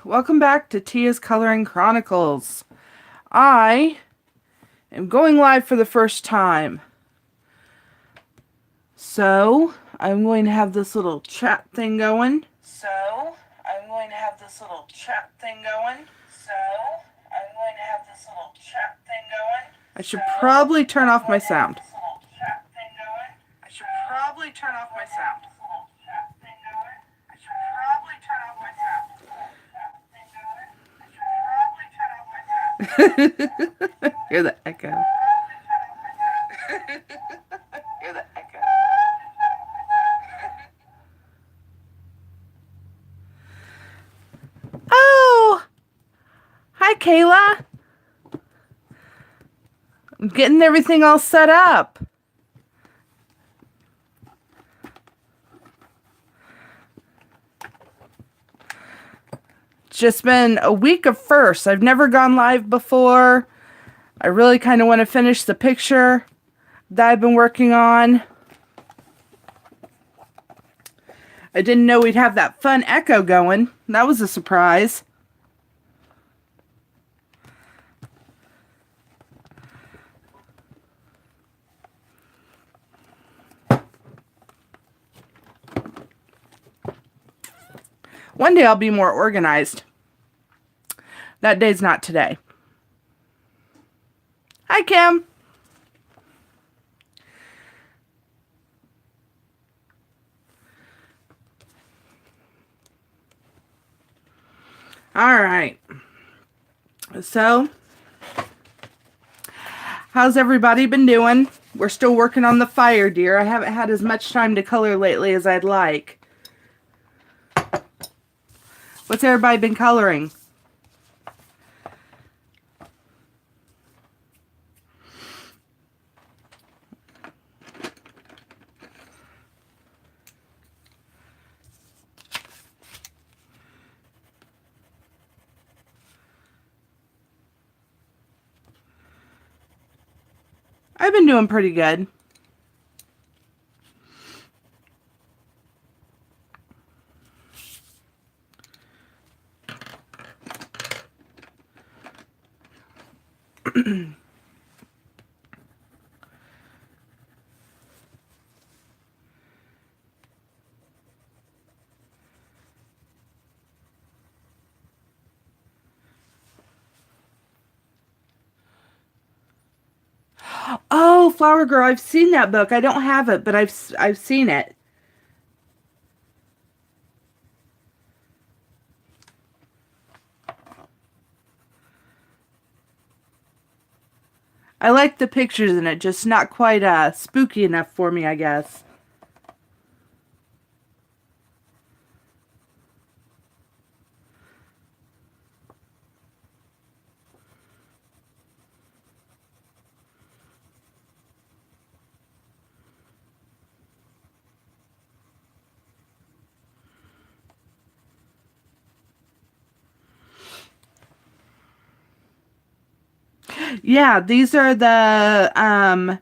welcome back to Tia's Coloring Chronicles. I am going live for the first time. So, I'm going to have this little chat thing going. I should probably turn off my sound. Hear the echo. Oh! Hi, Kayla. I'm getting everything all set up. It's just been a week of firsts. I've never gone live before. I really kind of want to finish the picture that I've been working on. I didn't know we'd have that fun echo going. That was a surprise. One day I'll be more organized. That day's not today. Hi, Kim. All right. So, how's everybody been doing? We're still working on the fire deer. I haven't had as much time to color lately as I'd like. What's everybody been coloring? I've been doing pretty good. Oh, Flower Girl, I've seen that book. I don't have it, but I've seen it. I like the pictures in it, just not quite spooky enough for me, I guess. Yeah, these are the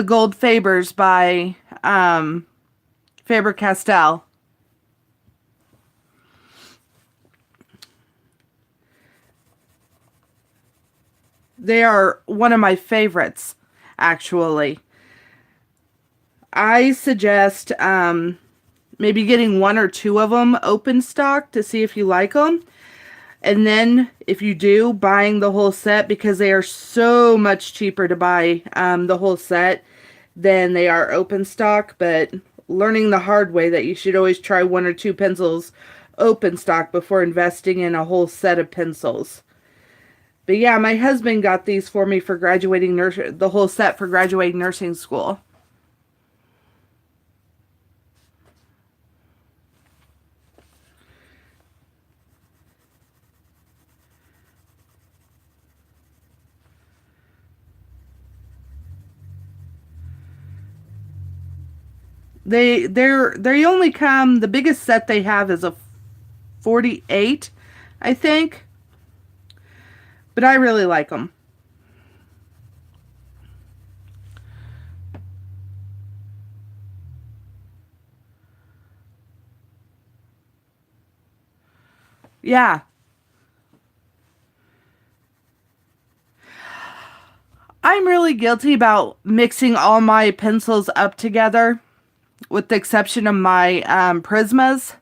Gold Fabers by Faber-Castell. They are one of my favorites, actually. I suggest maybe getting one or two of them open stock to see if you like them. And then, if you do, buying the whole set, because they are so much cheaper to buy the whole set than they are open stock. But learning the hard way that you should always try one or two pencils open stock before investing in a whole set of pencils. But yeah, my husband got these for me for graduating the whole set for graduating nursing school. They only come, the biggest set they have is a 48, I think. But I really like them. Yeah, really guilty about mixing all my pencils up together, with the exception of my Prismas.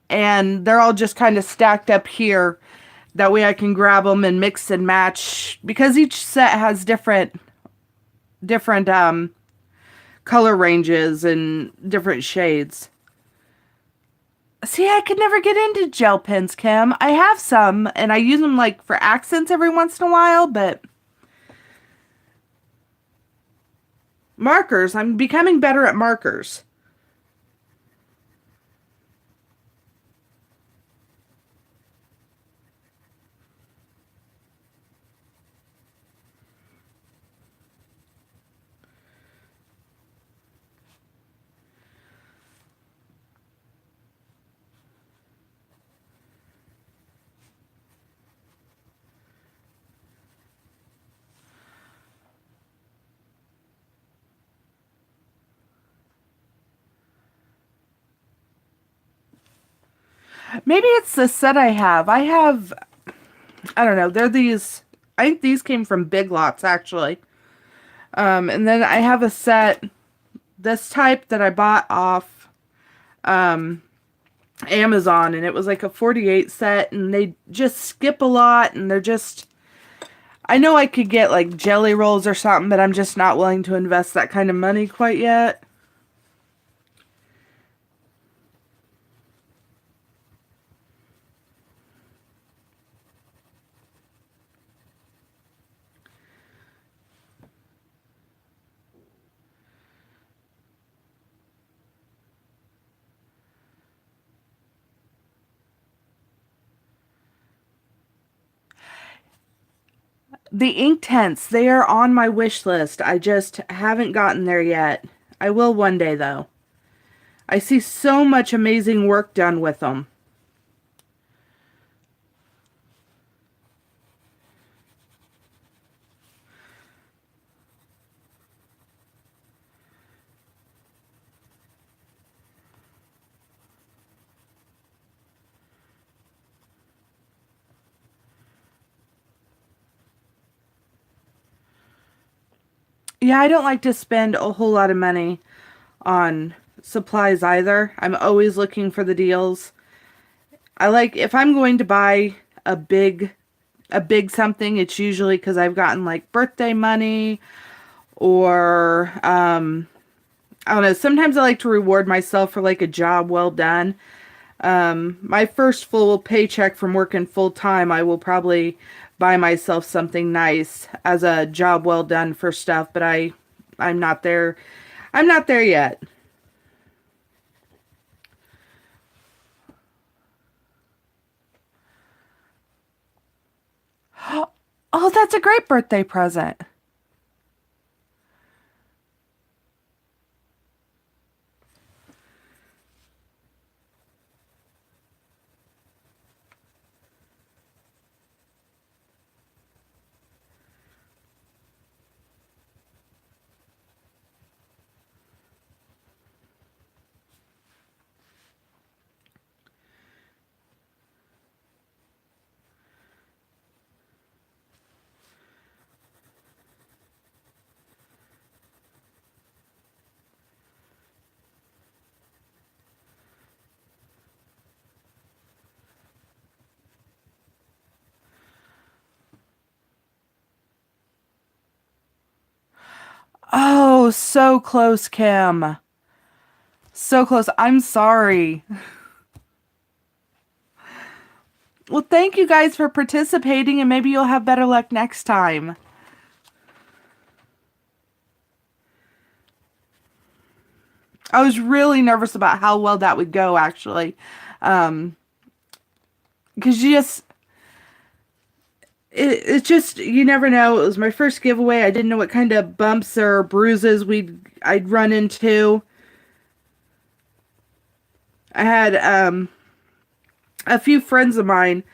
And they're all just kind of stacked up here. That way I can grab them and mix and match. Because each set has different color ranges and different shades. See, I could never get into gel pens, Kim. I have some, and I use them like for accents every once in a while, but markers, I'm becoming better at markers. Maybe it's the set I have. I don't know, they're these, I think these came from Big Lots, actually. And then I have a set, this type that I bought off Amazon, and it was like a 48 set, and they just skip a lot, and they're just, I know I could get like jelly rolls or something, but I'm just not willing to invest that kind of money quite yet. The Inktense, they are on my wish list. I just haven't gotten there yet. I will one day, though. I see so much amazing work done with them. Yeah, I don't like to spend a whole lot of money on supplies either. I'm always looking for the deals. I like, if I'm going to buy a big something, it's usually because I've gotten like birthday money or I don't know, sometimes I like to reward myself for like a job well done. My first full paycheck from working full time, I will probably buy myself something nice as a job well done for stuff, but I'm not there. I'm not there yet. Oh, that's a great birthday present. Oh, so close, Kim. So close. I'm sorry. Well, thank you guys for participating, and maybe you'll have better luck next time. I was really nervous about how well that would go, actually. Because it's just, you never know. It was my first giveaway. I didn't know what kind of bumps or bruises I'd run into. I had a few friends of mine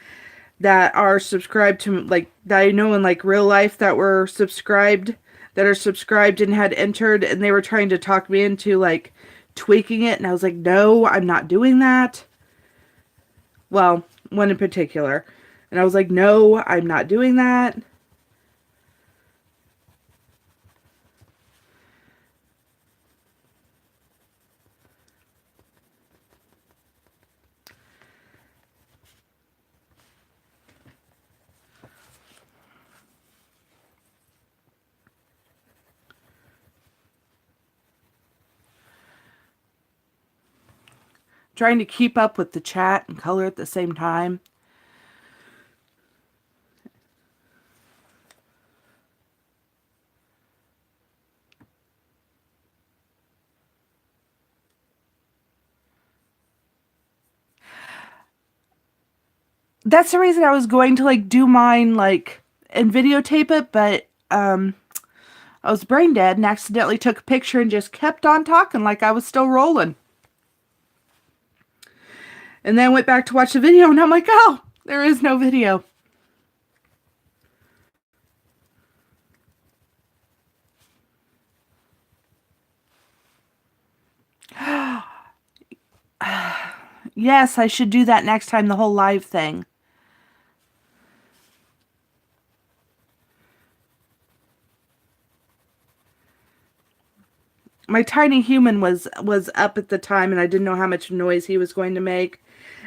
that are subscribed to, like, that I know in like real life that were subscribed, that are subscribed and had entered, and they were trying to talk me into like tweaking it, and I was like, no, I'm not doing that. Well, one in particular. And I was like, no, I'm not doing that. trying to keep up with the chat and color at the same time. That's the reason I was going to like do mine like and videotape it, but I was brain dead and accidentally took a picture and just kept on talking like I was still rolling. And then went back to watch the video and I'm like, oh, there is no video. Yes, I should do that next time, the whole live thing. My tiny human was up at the time and I didn't know how much noise he was going to make.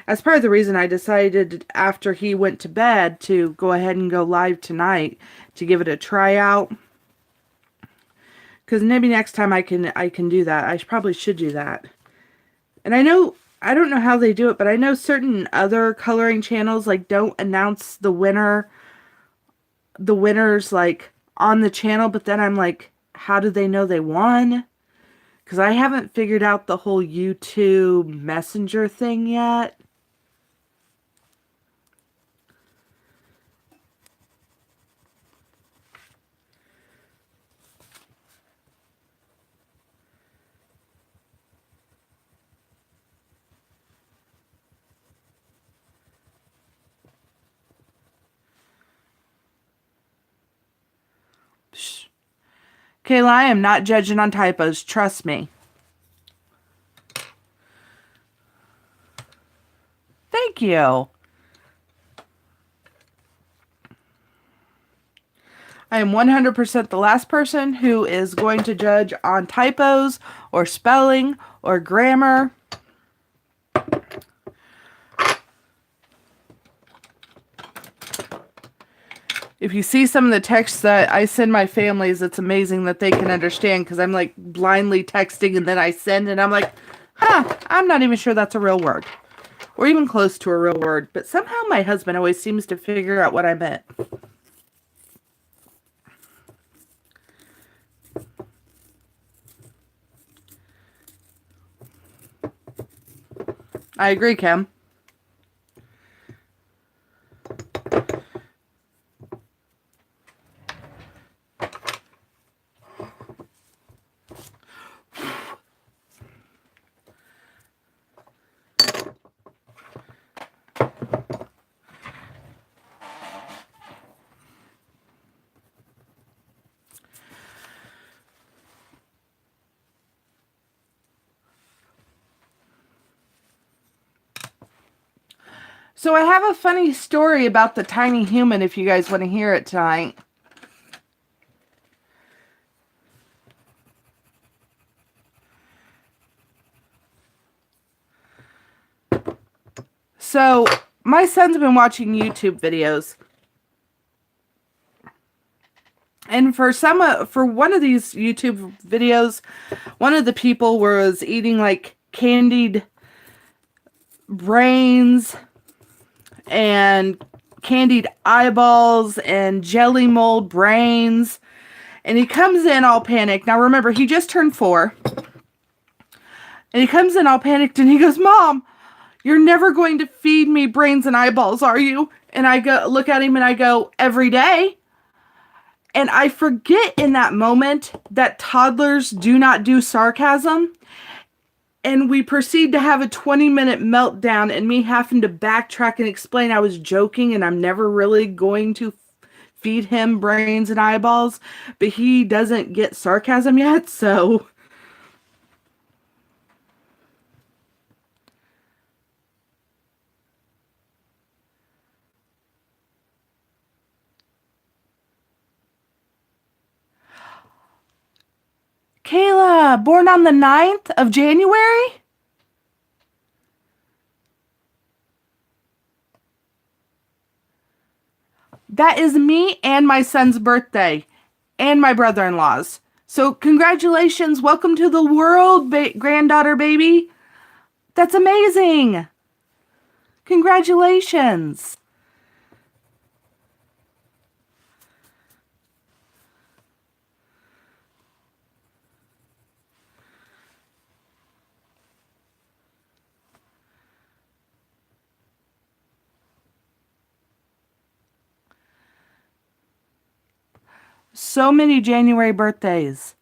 That's part of the reason I decided after he went to bed to go ahead and go live tonight to give it a tryout. Because maybe next time I can do that. I probably should do that. And I don't know how they do it, but I know certain other coloring channels like don't announce the winners like on the channel, but then I'm like, how do they know they won? Because I haven't figured out the whole YouTube Messenger thing yet. Kayla, I am not judging on typos. Trust me. Thank you. I am 100% the last person who is going to judge on typos or spelling or grammar. If you see some of the texts that I send my families, it's amazing that they can understand because I'm like blindly texting and then I send and I'm like, I'm not even sure that's a real word or even close to a real word. But somehow my husband always seems to figure out what I meant. I agree, Kim. So I have a funny story about the tiny human if you guys want to hear it tonight. So my son's been watching YouTube videos. And for one of these YouTube videos, one of the people was eating like candied brains and candied eyeballs and jelly mold brains. And he comes in all panicked. Now remember, he just turned 4. And he comes in all panicked and he goes, Mom, you're never going to feed me brains and eyeballs, are you? And I go look at him and I go, every day. And I forget in that moment that toddlers do not do sarcasm. And we proceed to have a 20-minute meltdown and me having to backtrack and explain I was joking and I'm never really going to feed him brains and eyeballs. But he doesn't get sarcasm yet, so... Kayla, born on the 9th of January? That is me and my son's birthday. And my brother-in-law's. So congratulations. Welcome to the world, granddaughter baby. That's amazing! Congratulations! So many January birthdays.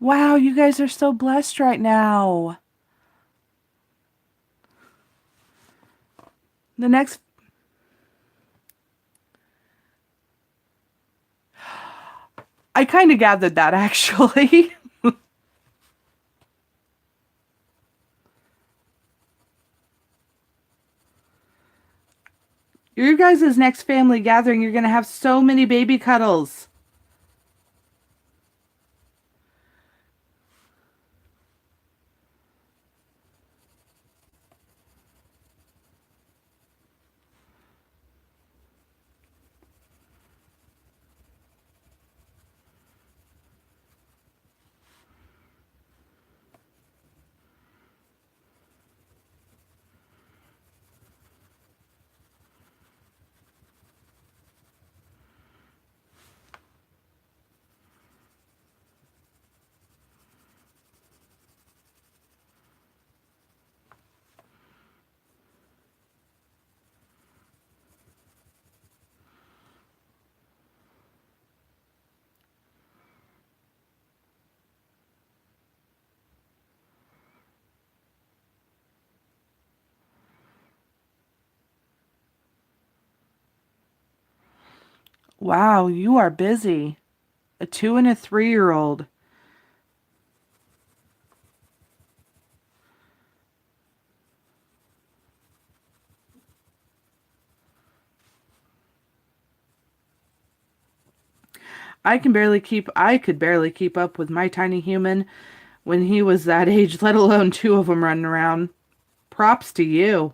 Wow, you guys are so blessed right now. The next, I kind of gathered that actually. Your guys' next family gathering, you're going to have so many baby cuddles. Wow, you are busy. A 2 and a 3-year-old. I could barely keep up with my tiny human when he was that age, let alone two of them running around. Props to you.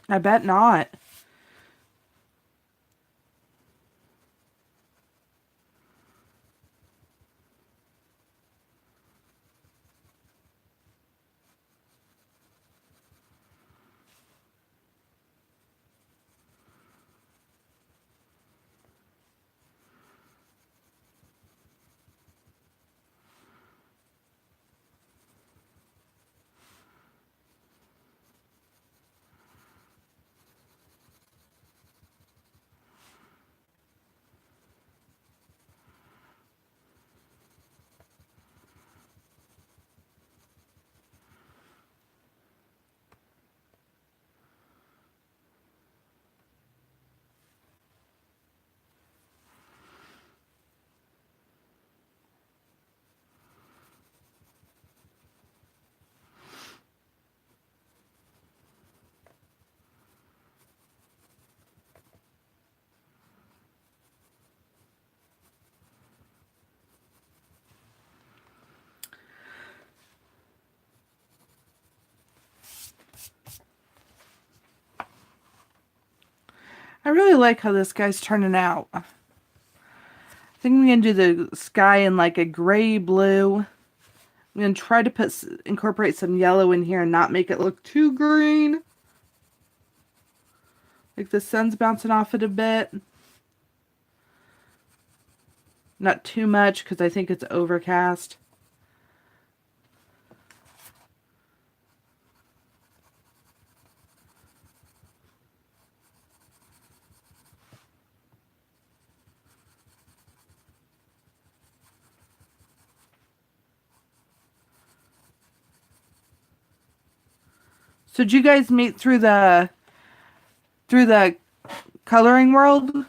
I bet not. I really like how this guy's turning out. I think I'm going to do the sky in like a gray blue. I'm going to try to incorporate some yellow in here and not make it look too green. Like the sun's bouncing off it a bit. Not too much because I think it's overcast. So did you guys meet through the Coloring World?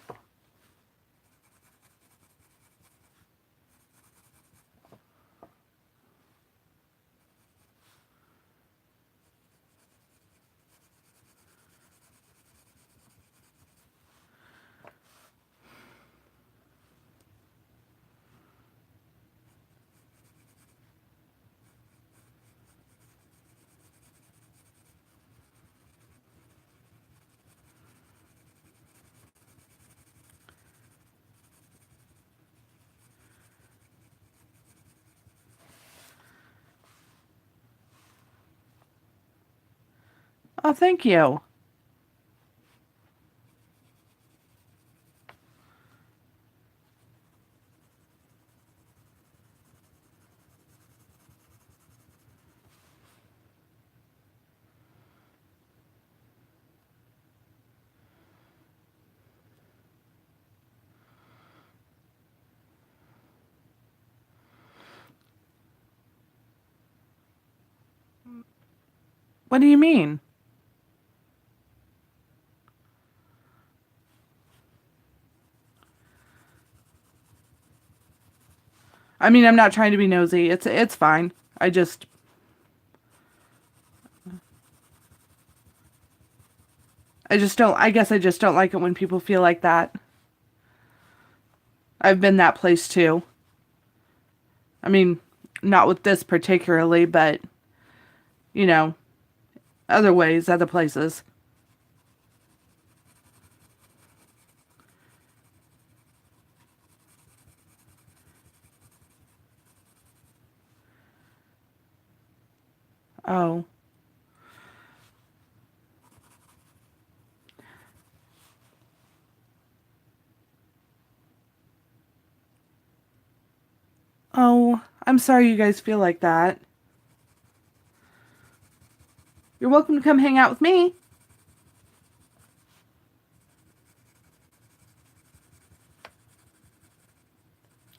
Oh, thank you. What do you mean? I mean, I'm not trying to be nosy. It's fine. I just don't I guess I just don't like it when people feel like that. I've been that place too. I mean, not with this particularly, but you know, other ways, other places. Oh. Oh, I'm sorry you guys feel like that. You're welcome to come hang out with me.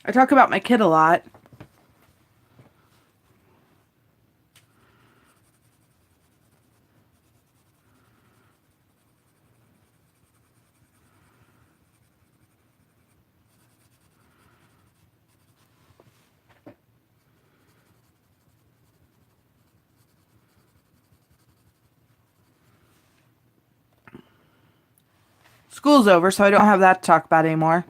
I talk about my kid a lot. School's over, so I don't have that to talk about anymore.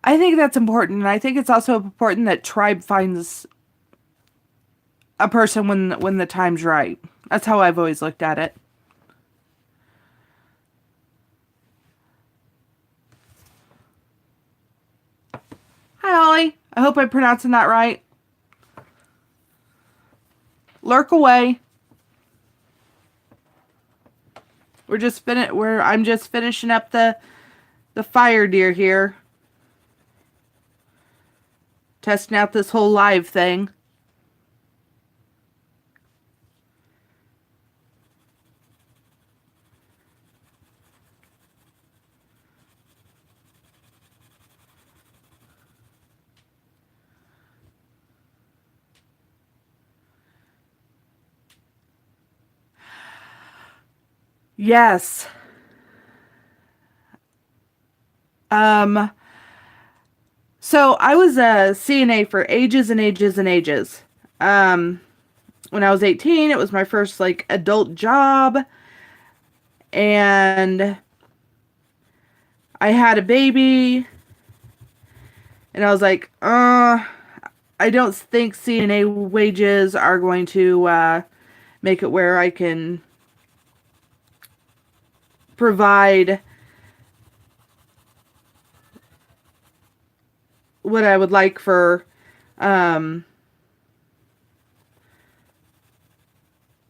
I think that's important, and I think it's also important that tribe finds a person when the time's right. That's how I've always looked at it. Hi, Ollie. I hope I'm pronouncing that right. Lurk away. I'm just finishing up the fire deer here. Testing out this whole live thing. Yes. Um, so I was a CNA for ages and ages and ages. Um, when I was 18, it was my first like adult job, and I had a baby, and I was like, I don't think CNA wages are going to make it where I can provide what I would like for um,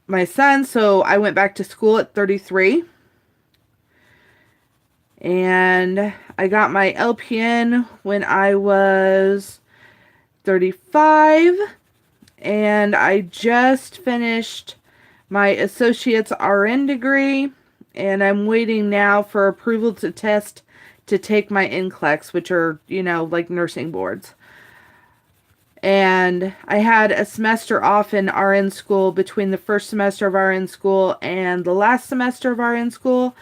my son. So I went back to school at 33. And I got my LPN when I was 35. And I just finished my associate's RN degree. And I'm waiting now for approval to take my NCLEX, which are, like nursing boards. And I had a semester off in RN school between the first semester of RN school and the last semester of RN school.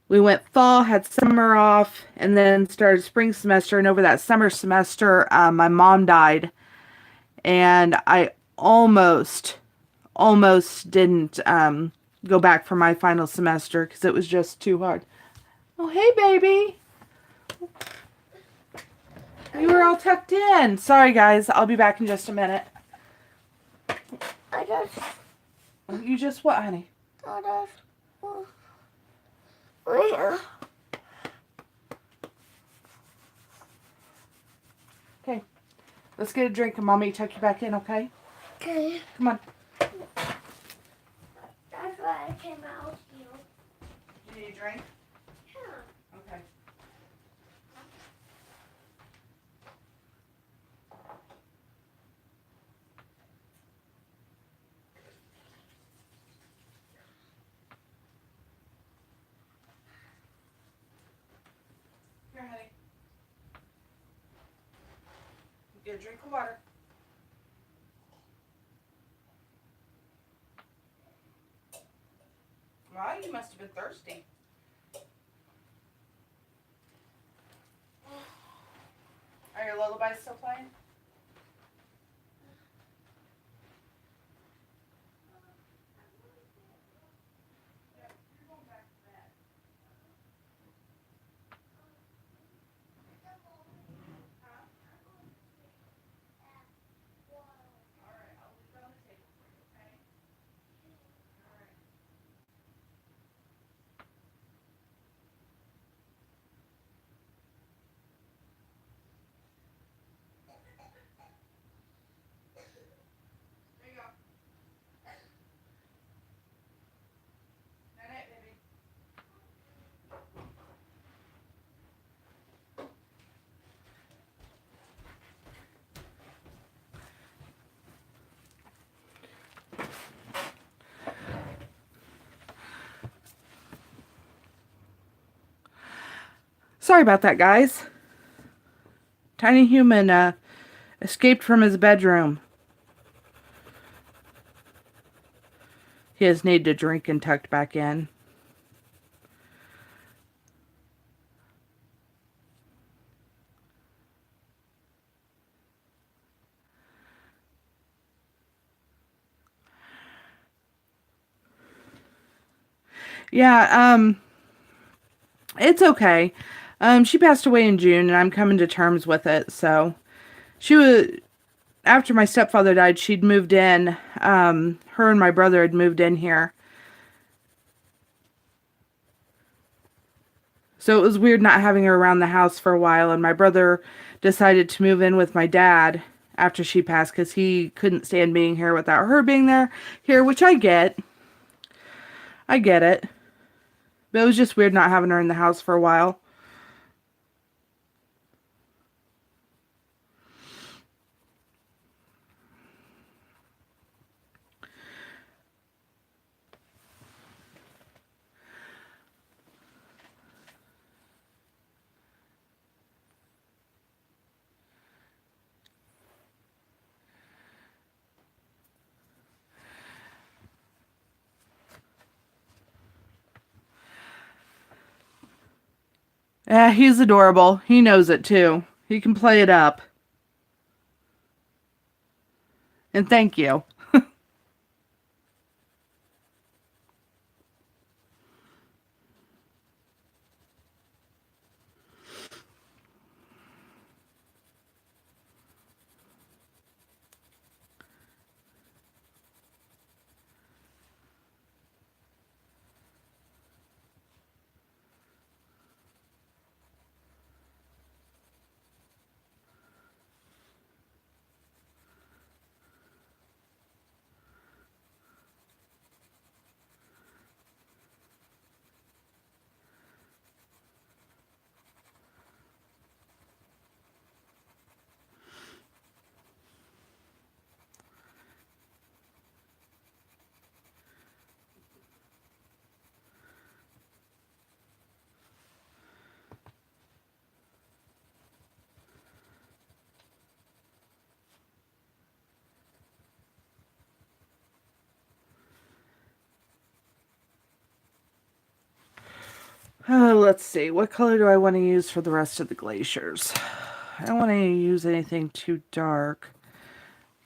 We went fall, had summer off, and then started spring semester. And over that summer semester, my mom died. And I almost didn't go back for my final semester because it was just too hard. Oh, hey, baby. You were all tucked in. Sorry, guys. I'll be back in just a minute. You just what, honey? Okay. Let's get a drink and Mommy tuck you back in, okay? Okay. Come on. That's why I came out with you. You need a drink? Yeah. Okay. Here, honey. Get a drink of water. Well, you must have been thirsty. Are your lullabies still playing? There you go. Night night, baby. Sorry about that, guys. Tiny Human escaped from his bedroom. He has needed a drink and tucked back in. Yeah, it's okay. She passed away in June, and I'm coming to terms with it. So, she was after my stepfather died. She'd moved in. Her and my brother had moved in here. So it was weird not having her around the house for a while. And my brother decided to move in with my dad after she passed because he couldn't stand being here without her being here, which I get. I get it. But it was just weird not having her in the house for a while. Yeah, he's adorable. He knows it too. He can play it up. And thank you. Let's see. What color do I want to use for the rest of the glaciers? I don't want to use anything too dark.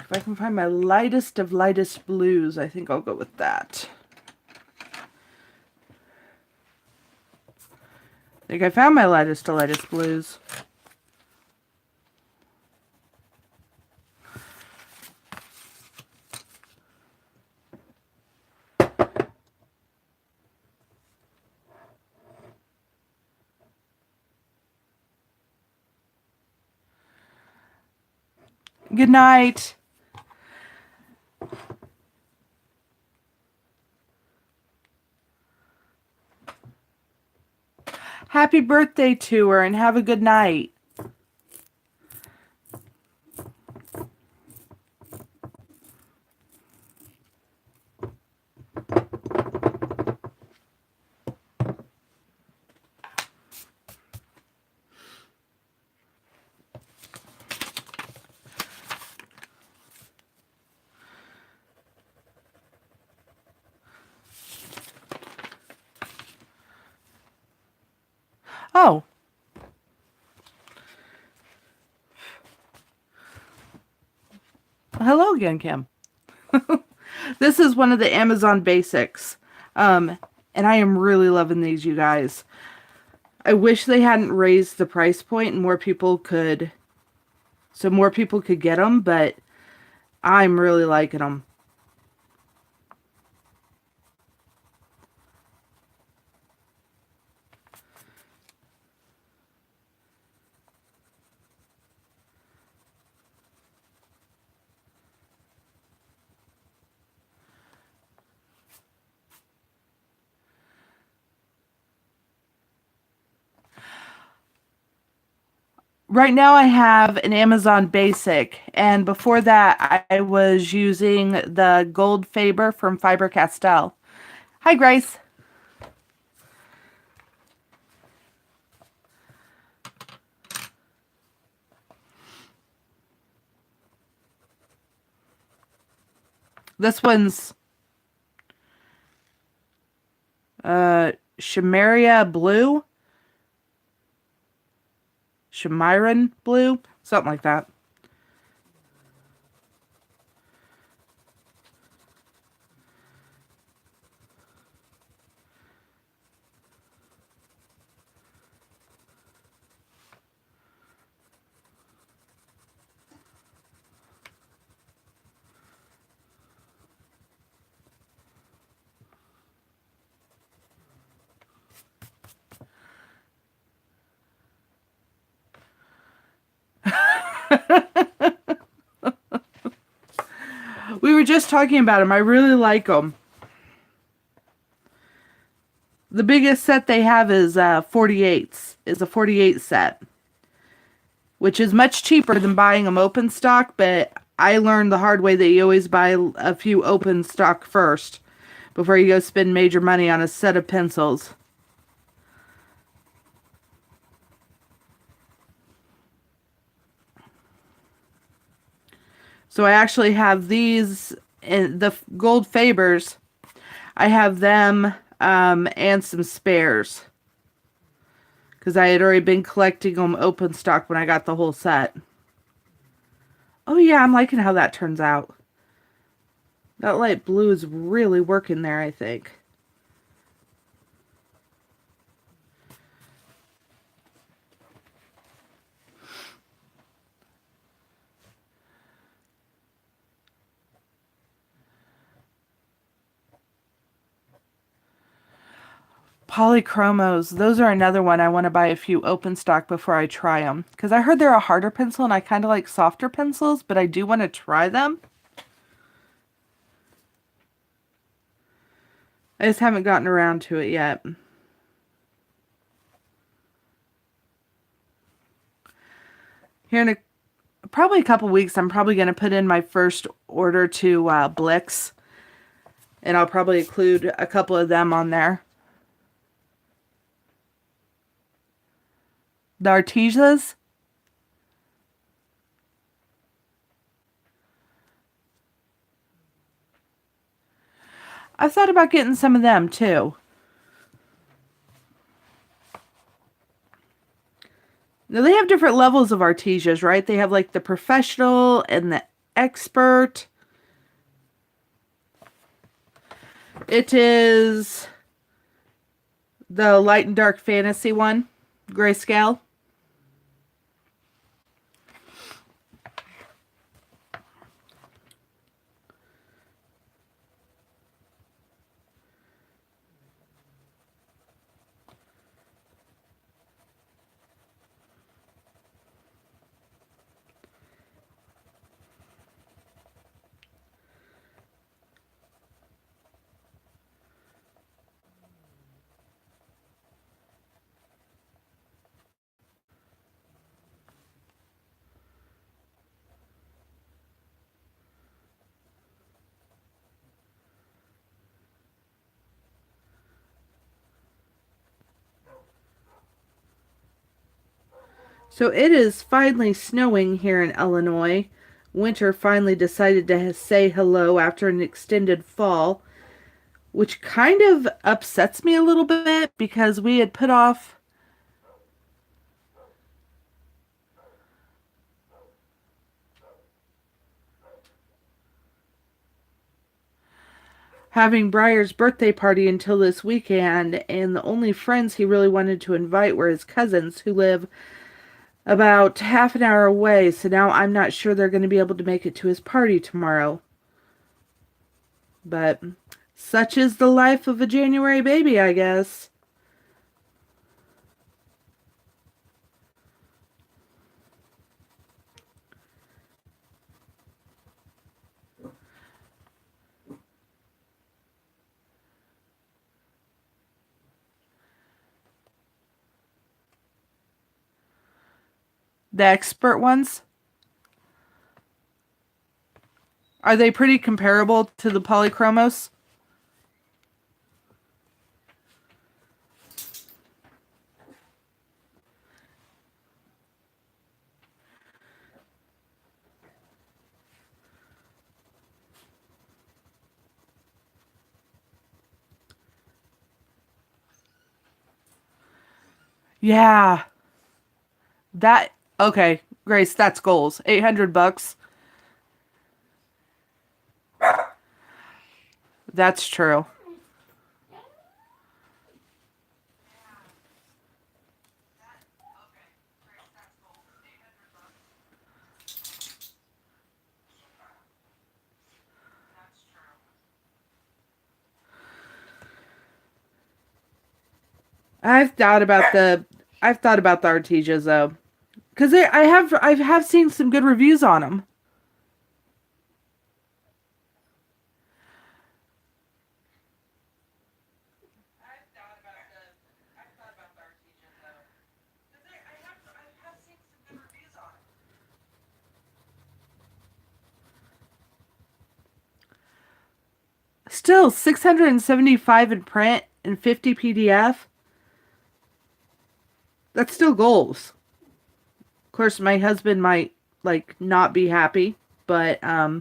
If I can find my lightest of lightest blues, I think I'll go with that. I think I found my lightest of lightest blues. Good night. Happy birthday to her and have a good night. Oh. Hello again, Kim. This is one of the Amazon Basics. And I am really loving these, you guys. I wish they hadn't raised the price point and more people could get them, but I'm really liking them. Right now I have an Amazon Basic, and before that I was using the Gold Faber from Faber-Castell. Hi, Grace. This one's Shamaria Blue. Shamiran Blue, something like that. We were just talking about them. I really like them. The biggest set they have is 48s. Is a 48 set, which is much cheaper than buying them open stock, but I learned the hard way that you always buy a few open stock first before you go spend major money on a set of pencils. So I actually have these, the Gold Fabers. I have them and some spares. Because I had already been collecting them open stock when I got the whole set. Oh yeah, I'm liking how that turns out. That light blue is really working there, I think. Polychromos, those are another one I want to buy a few open stock before I try them. Because I heard they're a harder pencil and I kind of like softer pencils, but I do want to try them. I just haven't gotten around to it yet. Here in probably a couple weeks, I'm probably going to put in my first order to Blix. And I'll probably include a couple of them on there. The Artesias. I've thought about getting some of them too. Now they have different levels of Artesias, right? They have like the professional and the expert. It is the light and dark fantasy one, grayscale. So it is finally snowing here in Illinois. Winter finally decided to say hello after an extended fall, which kind of upsets me a little bit because we had put off having Briar's birthday party until this weekend, and the only friends he really wanted to invite were his cousins who live about half an hour away, so now I'm not sure they're going to be able to make it to his party tomorrow. But such is the life of a January baby, I guess. The expert ones, are they pretty comparable to the polychromos? Yeah. That okay, Grace, that's goals. $800. That's true. I've thought about the Artesias though, because I have seen some good reviews on them. Still 675 in print and 50 PDF. That's still goals. Of course, my husband might like not be happy, but I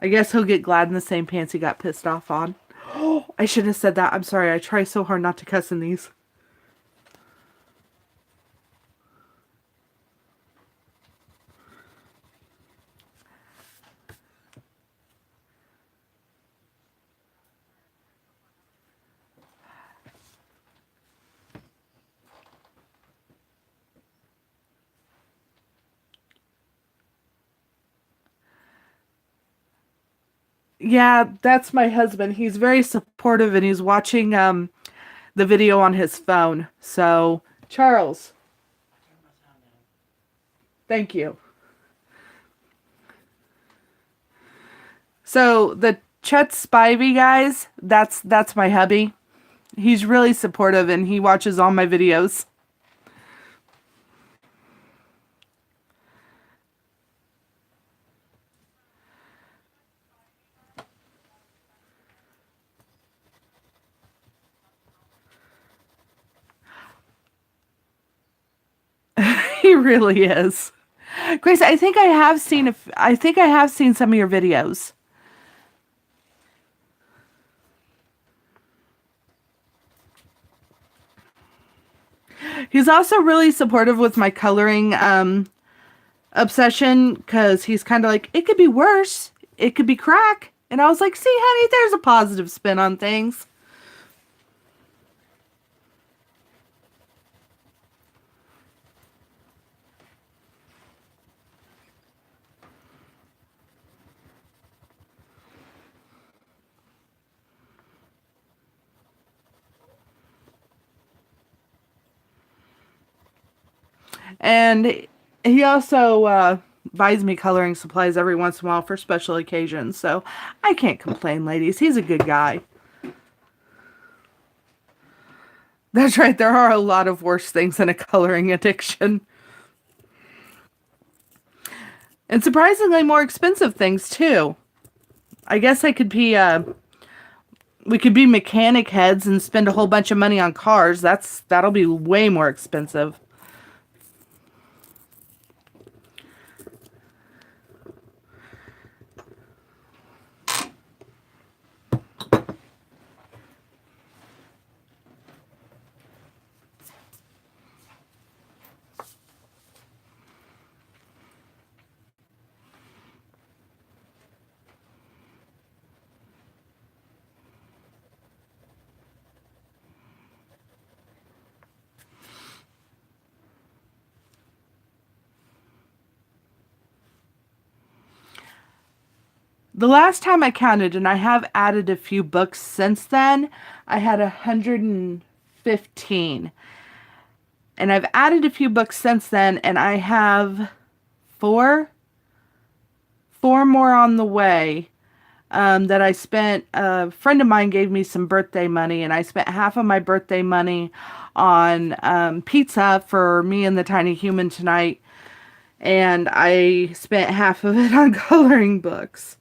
guess he'll get glad in the same pants he got pissed off on. I shouldn't have said that. I'm sorry. I try so hard not to cuss in these. Yeah, that's my husband. He's very supportive and he's watching the video on his phone. So, Charles, thank you. So, the Chet Spivey guys, that's my hubby. He's really supportive and he watches all my videos. He really is. Grace, I think I have seen some of your videos. He's also really supportive with my coloring obsession because he's kind of like, it could be worse. It could be crack. And I was like, see, honey, there's a positive spin on things. And he also buys me coloring supplies every once in a while for special occasions. So I can't complain, ladies. He's a good guy. That's right. There are a lot of worse things than a coloring addiction. And surprisingly more expensive things, too. I guess I could be, we could be mechanic heads and spend a whole bunch of money on cars. That'll be way more expensive. The last time I counted, and I have added a few books since then, I had 115. And I've added a few books since then, and I have four more on the way that I spent. A friend of mine gave me some birthday money, and I spent half of my birthday money on pizza for me and the tiny human tonight. And I spent half of it on coloring books.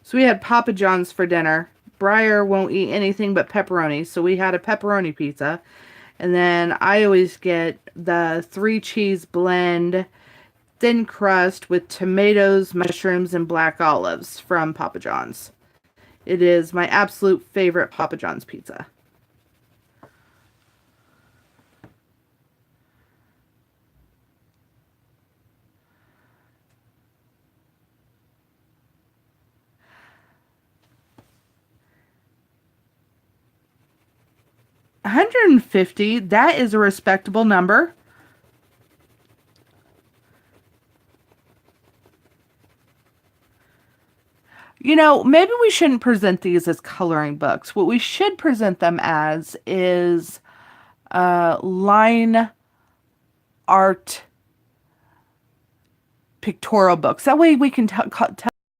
So we had Papa John's for dinner. Briar won't eat anything but pepperoni, so we had a pepperoni pizza. And then I always get the 3-cheese blend, thin crust with tomatoes, mushrooms, and black olives from Papa John's. It is my absolute favorite Papa John's pizza. $150, that is a respectable number. You know, maybe we shouldn't present these as coloring books. What we should present them as is line art pictorial books. That way we can tell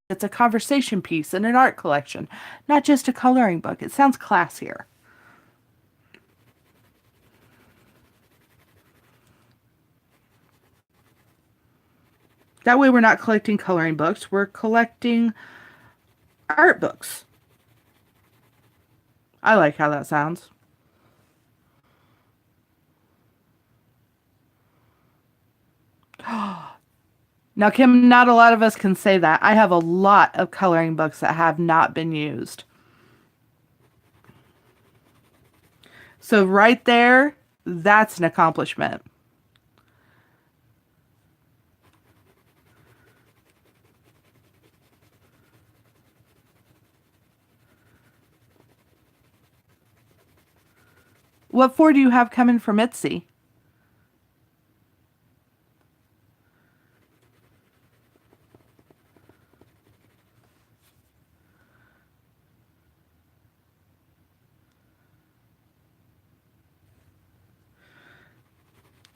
it's a conversation piece in an art collection, not just a coloring book. It sounds classier. That way we're not collecting coloring books, we're collecting art books. I like how that sounds. Now, Kim, not a lot of us can say that. I have a lot of coloring books that have not been used. So right there, that's an accomplishment. What four do you have coming from Etsy?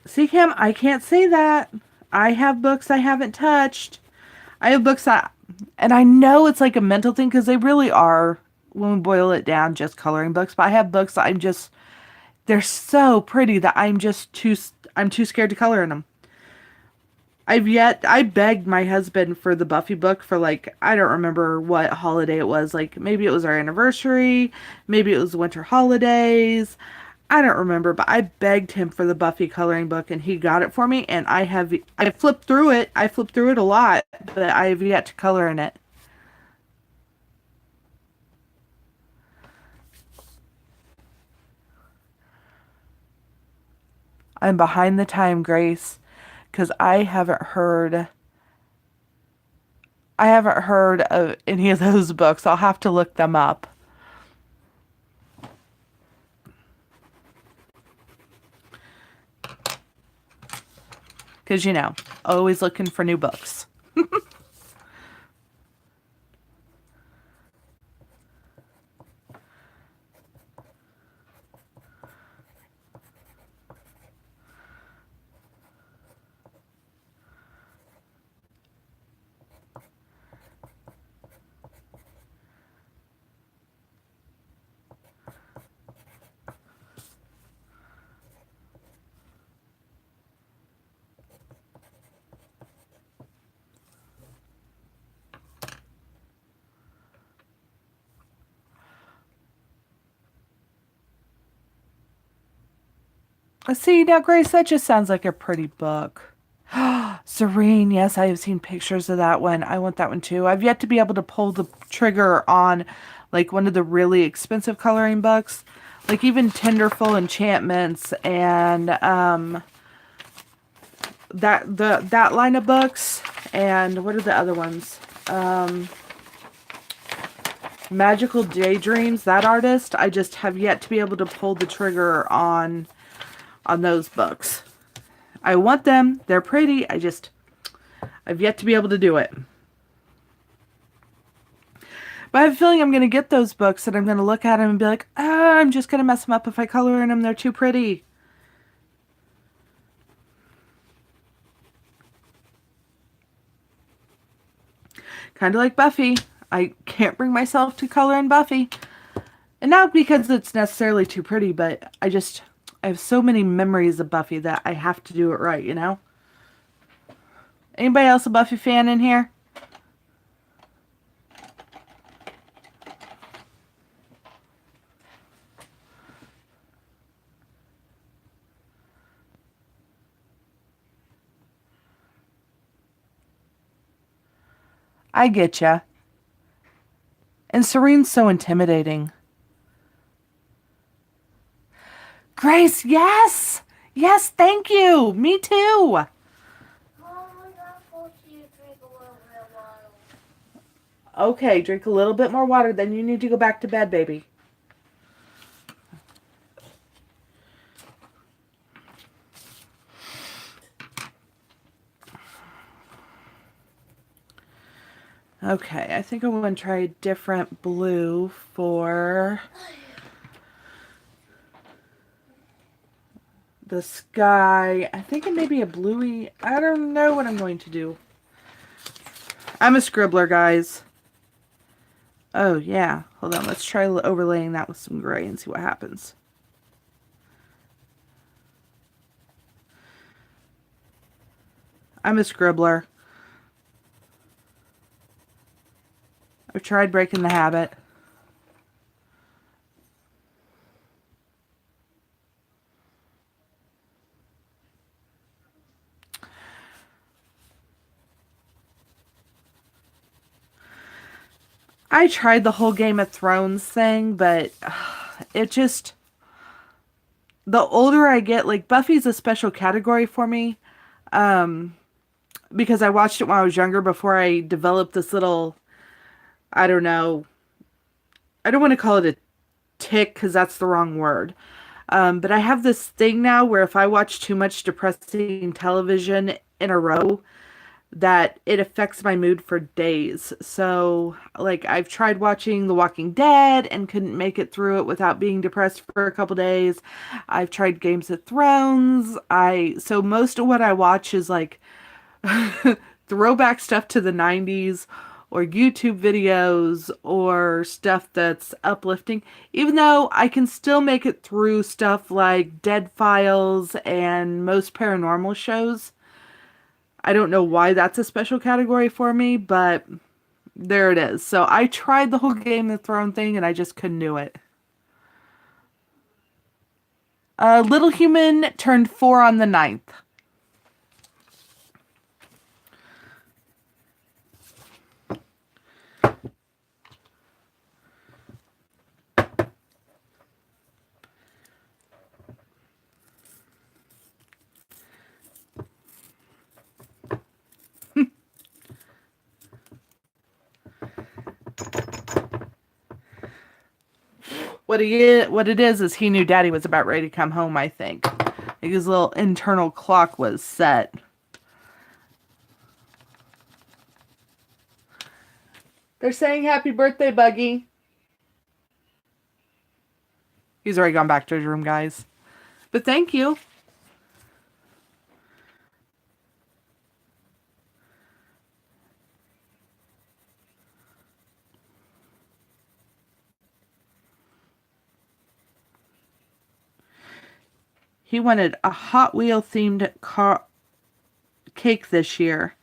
See, Kim, I can't say that. I have books I haven't touched. I have books that, and I know it's like a mental thing because they really are, when we boil it down, just coloring books. But I have books that they're so pretty that I'm too scared to color in them. I begged my husband for the Buffy book for like, I don't remember what holiday it was. Like maybe it was our anniversary, maybe it was winter holidays. I don't remember, but I begged him for the Buffy coloring book and he got it for me and I flipped through it. I flipped through it a lot, but I have yet to color in it. I'm behind the time, Grace, because I haven't heard of any of those books. I'll have to look them up. Because, you know, always looking for new books. See, now, Grace, that just sounds like a pretty book. Serene, yes, I have seen pictures of that one. I want that one too. I've yet to be able to pull the trigger on like one of the really expensive coloring books. Like even Tenderful Enchantments and that line of books. And what are the other ones? Magical Daydreams, that artist. I just have yet to be able to pull the trigger on those books. I want them. They're pretty. I've yet to be able to do it. But I have a feeling I'm going to get those books and I'm going to look at them and be like, I'm just going to mess them up if I color in them. They're too pretty. Kind of like Buffy. I can't bring myself to color in Buffy. And not because it's necessarily too pretty, but I have so many memories of Buffy that I have to do it right, you know? Anybody else a Buffy fan in here? I get ya. And Serene's so intimidating. Grace, yes! Yes, thank you! Me too! Mom, we got forced you to drink a little bit of water. Okay, drink a little bit more water, then you need to go back to bed, baby. Okay, I think I'm going to try a different blue for the sky. I think it may be a bluey. I don't know what I'm going to do. I'm a scribbler, guys. Oh, yeah. Hold on. Let's try overlaying that with some gray and see what happens. I'm a scribbler. I've tried breaking the habit. I tried the whole Game of Thrones thing, but it just... The older I get, like, Buffy's a special category for me. Because I watched it when I was younger before I developed this little... I don't know. I don't want to call it a tick because that's the wrong word. But I have this thing now where if I watch too much depressing television in a row, that it affects my mood for days. So, like, I've tried watching The Walking Dead and couldn't make it through it without being depressed for a couple days. I've tried Games of Thrones. So most of what I watch is like throwback stuff to the 90s or YouTube videos or stuff that's uplifting, even though I can still make it through stuff like Dead Files and most paranormal shows. I don't know why that's a special category for me, but there it is. So I tried the whole Game of Thrones thing and I just couldn't do it. Little Human turned 4 on the 9th. what it is he knew Daddy was about ready to come home, I think. His little internal clock was set. They're saying happy birthday, Buggy. He's already gone back to his room, guys. But thank you. He wanted a Hot Wheel themed cake this year.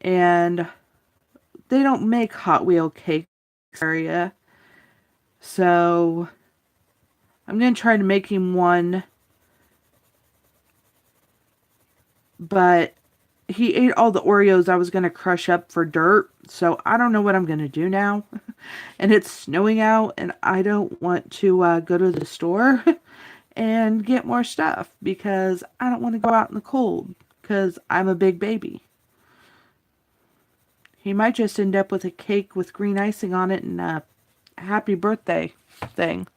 And they don't make Hot Wheel cakes in this area. So I'm going to try to make him one. But he ate all the Oreos I was going to crush up for dirt. So I don't know what I'm going to do now. And it's snowing out. And I don't want to go to the store and get more stuff. Because I don't want to go out in the cold. Because I'm a big baby. He might just end up with a cake with green icing on it and a happy birthday thing.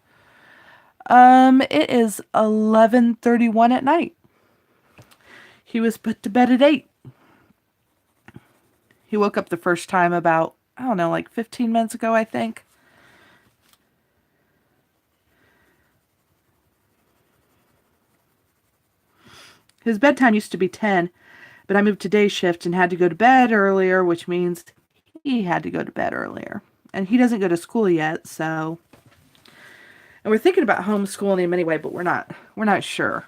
It is 11:31 at night. He was put to bed at 8. He woke up the first time about, I don't know, like 15 minutes ago, I think. His bedtime used to be 10, but I moved to day shift and had to go to bed earlier, which means he had to go to bed earlier. And he doesn't go to school yet, so... And we're thinking about homeschooling him anyway, but we're not sure.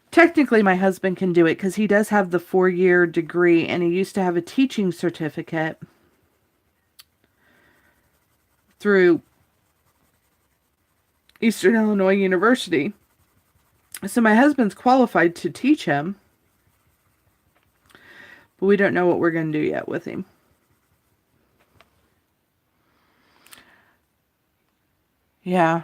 Technically, my husband can do it because he does have the 4-year degree, and he used to have a teaching certificate through Eastern Illinois University. So my husband's qualified to teach him, but we don't know what we're going to do yet with him. Yeah.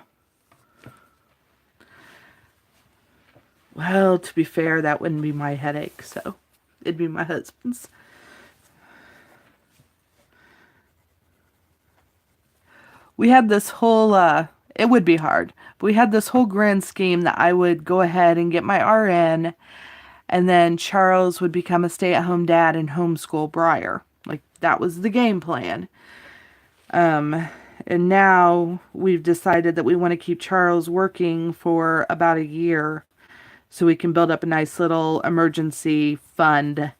Well, to be fair, that wouldn't be my headache, so it'd be my husband's. We had this whole, it would be hard, but we had this whole grand scheme that I would go ahead and get my RN, and then Charles would become a stay-at-home dad and homeschool Briar. Like, that was the game plan. And now we've decided that we want to keep Charles working for about a year so we can build up a nice little emergency fund.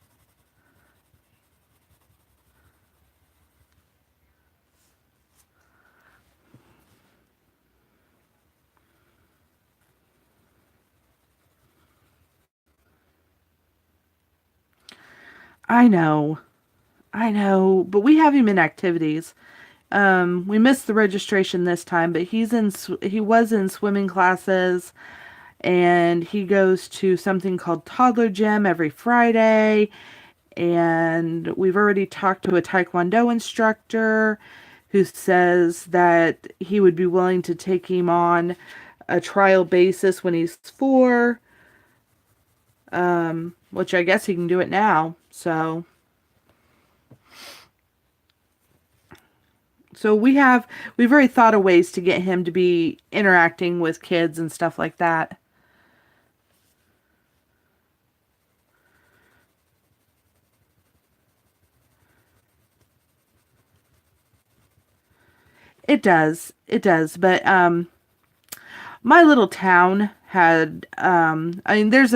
I know, but we have him in activities. We missed the registration this time, but he was in swimming classes, and he goes to something called Toddler Gym every Friday, and we've already talked to a Taekwondo instructor who says that he would be willing to take him on a trial basis when he's 4, which I guess he can do it now, so... So we've already thought of ways to get him to be interacting with kids and stuff like that. It does, but my little town had I mean there's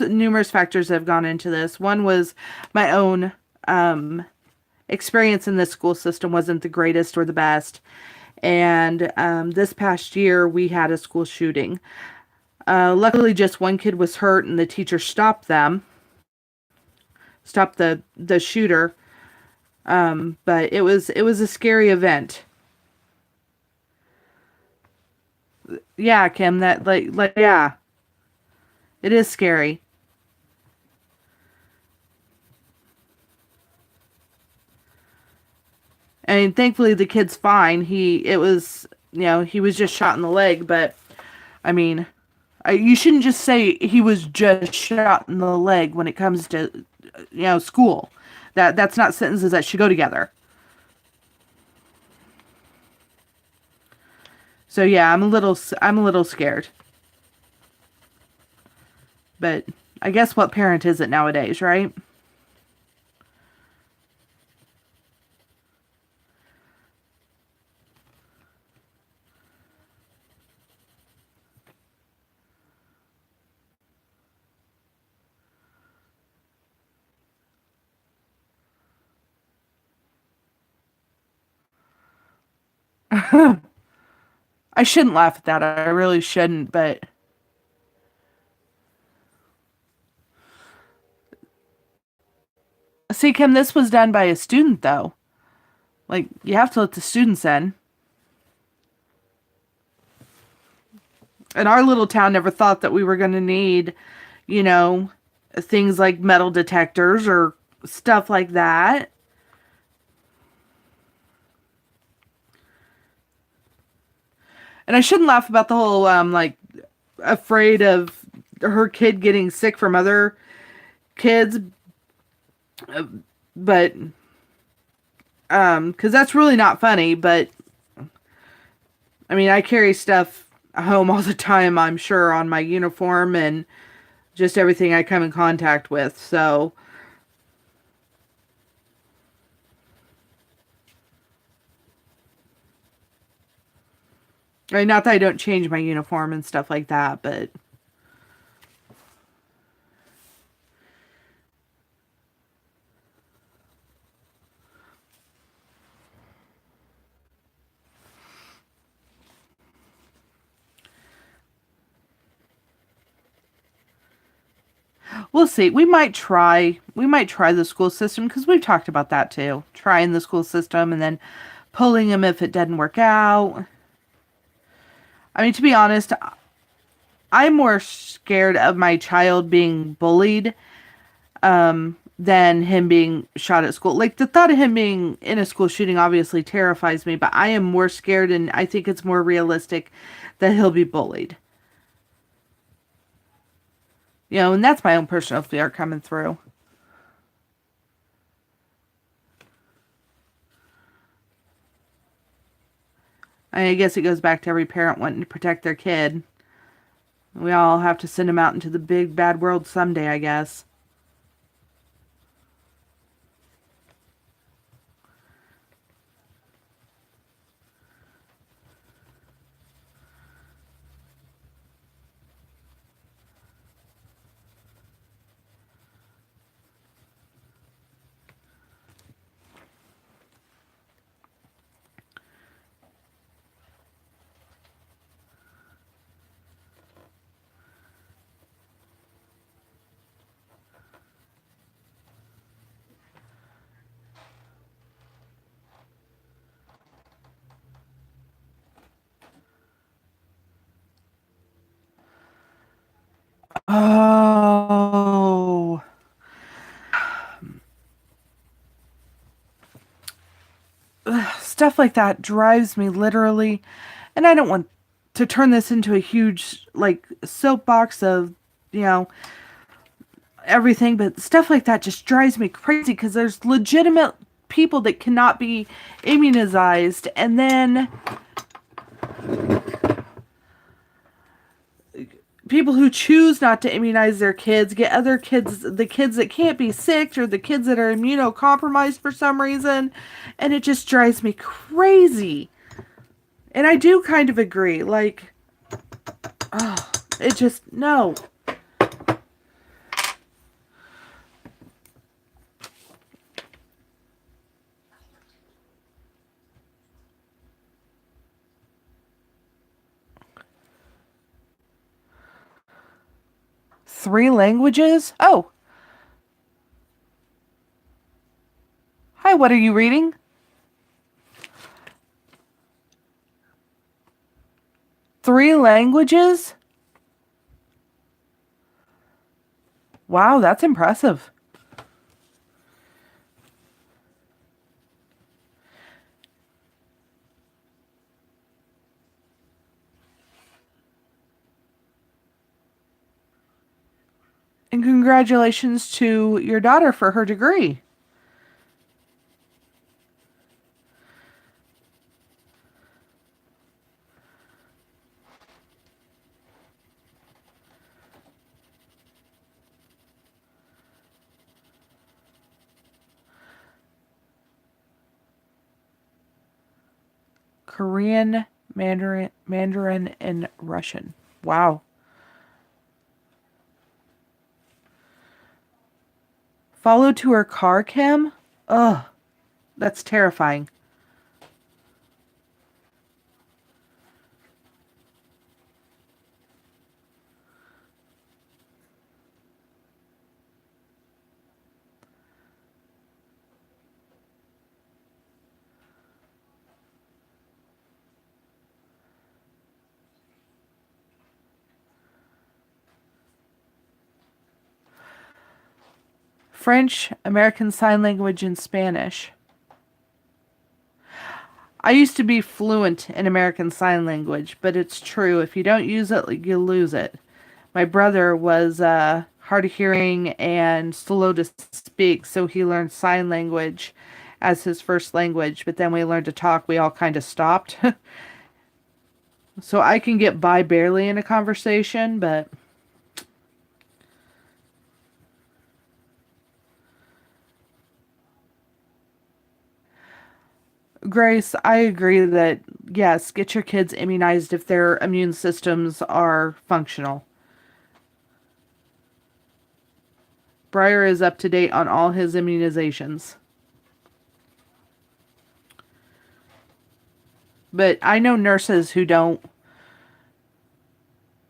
numerous factors that have gone into this. One was my own experience in this school system wasn't the greatest or the best. And this past year, we had a school shooting. Luckily, just one kid was hurt, and the teacher stopped the shooter. But it was a scary event. Yeah, Kim, that yeah, it is scary. I mean, thankfully the kid's fine. He was just shot in the leg, but I mean, you shouldn't just say he was just shot in the leg when it comes to, school. That's not sentences that should go together. So yeah, I'm a little scared. But I guess what parent is it nowadays, right? I shouldn't laugh at that. I really shouldn't, but see, Kim, this was done by a student though. Like you have to let the students in. And our little town never thought that we were going to need, you know, things like metal detectors or stuff like that. And I shouldn't laugh about the whole like afraid of her kid getting sick from other kids, but cuz that's really not funny, but I mean, I carry stuff home all the time, I'm sure, on my uniform and just everything I come in contact with. So, I mean, not that I don't change my uniform and stuff like that, but we'll see. We might try the school system because we've talked about that too. Trying the school system and then pulling them if it doesn't work out. I mean, to be honest, I'm more scared of my child being bullied than him being shot at school. Like the thought of him being in a school shooting obviously terrifies me, but I am more scared and I think it's more realistic that he'll be bullied. You know, and that's my own personal fear coming through. I guess it goes back to every parent wanting to protect their kid. We all have to send them out into the big bad world someday, I guess. Oh, stuff like that drives me literally. And I don't want to turn this into a huge, like, soapbox of, you know, everything, but stuff like that just drives me crazy because there's legitimate people that cannot be immunized. And then people who choose not to immunize their kids get other kids, the kids that can't be sick or the kids that are immunocompromised for some reason, and it just drives me crazy. And I do kind of agree, like, oh, it just, no. Three languages? Oh, hi, what are you reading? Three languages? Wow, that's impressive. And congratulations to your daughter for her degree. Korean, Mandarin, and Russian. Wow. Follow to her car, Kim? Ugh, that's terrifying. French, American Sign Language, and Spanish. I used to be fluent in American Sign Language, but it's true. If you don't use it, you lose it. My brother was hard of hearing and slow to speak, so he learned sign language as his first language, but then we learned to talk. We all kind of stopped. So I can get by barely in a conversation, but Grace, I agree that yes, get your kids immunized if their immune systems are functional. Breyer is up to date on all his immunizations. But I know nurses who don't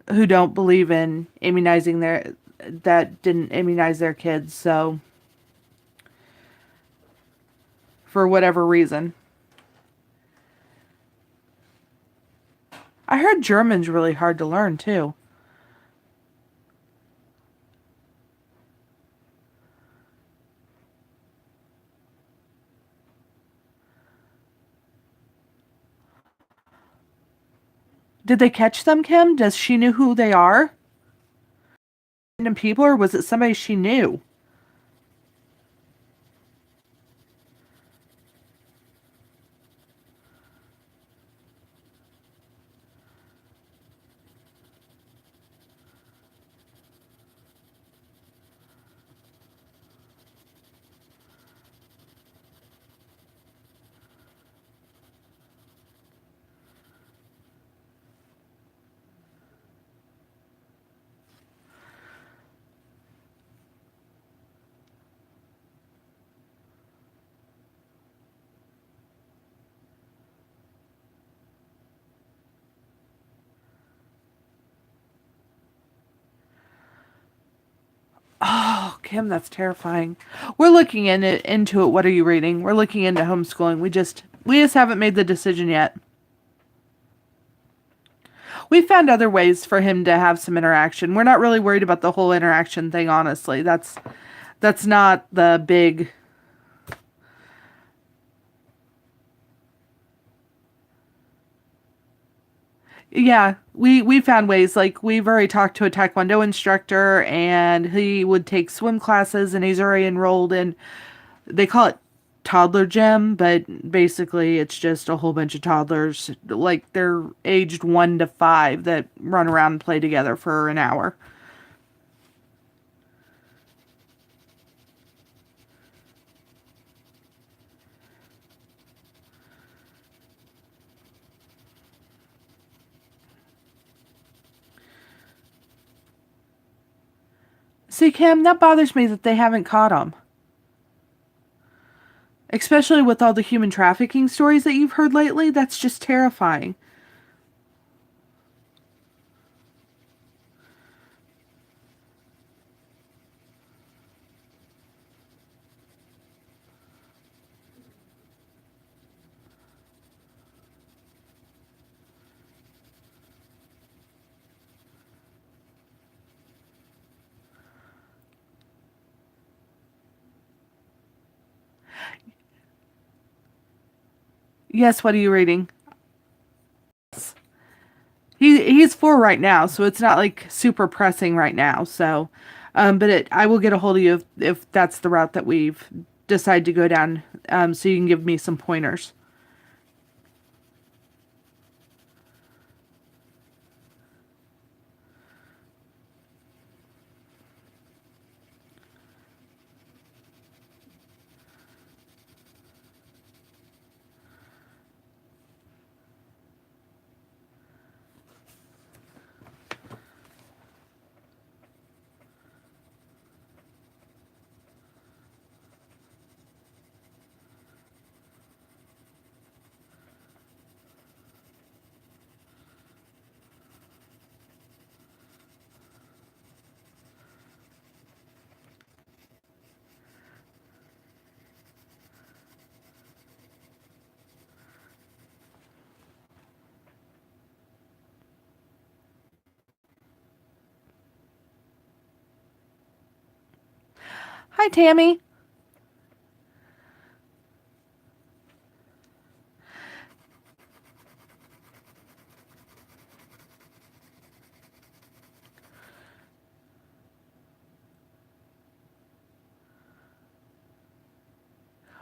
believe in immunizing their that didn't immunize their kids, so for whatever reason. I heard German's really hard to learn too. Did they catch them, Kim? Does she know who they are? Random people, or was it somebody she knew? Oh, Kim, that's terrifying. We're looking into it. What are you reading? We're looking into homeschooling. We just haven't made the decision yet. We found other ways for him to have some interaction. We're not really worried about the whole interaction thing, honestly. That's not the big. Yeah, we found ways. Like we've already talked to a taekwondo instructor, and he would take swim classes, and he's already enrolled in. They call it toddler gym, but basically it's just a whole bunch of toddlers, like they're aged 1 to 5, that run around and play together for an hour. See, Kim, that bothers me that they haven't caught him. Especially with all the human trafficking stories that you've heard lately, that's just terrifying. Yes, what are you reading? He's 4 right now, so it's not like super pressing right now. So, I will get a hold of you if that's the route that we've decided to go down. So you can give me some pointers. Hi, Tammy.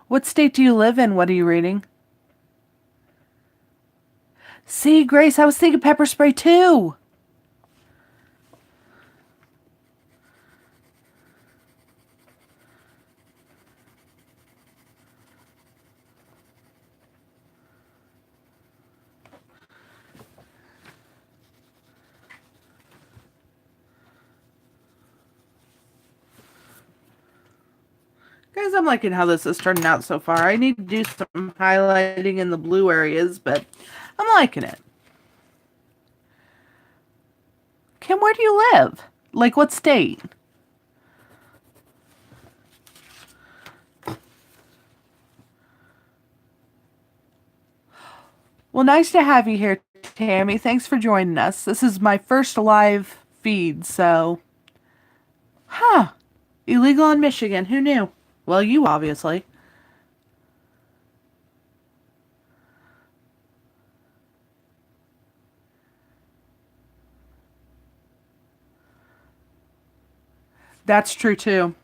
What state do you live in? What are you reading? See, Grace, I was thinking pepper spray too. Guys, I'm liking how this is turning out so far. I need to do some highlighting in the blue areas, but I'm liking it. Kim, where do you live? Like, what state? Well, nice to have you here, Tammy. Thanks for joining us. This is my first live feed, so... Huh. Illegal in Michigan. Who knew? Well, you obviously. That's true, too.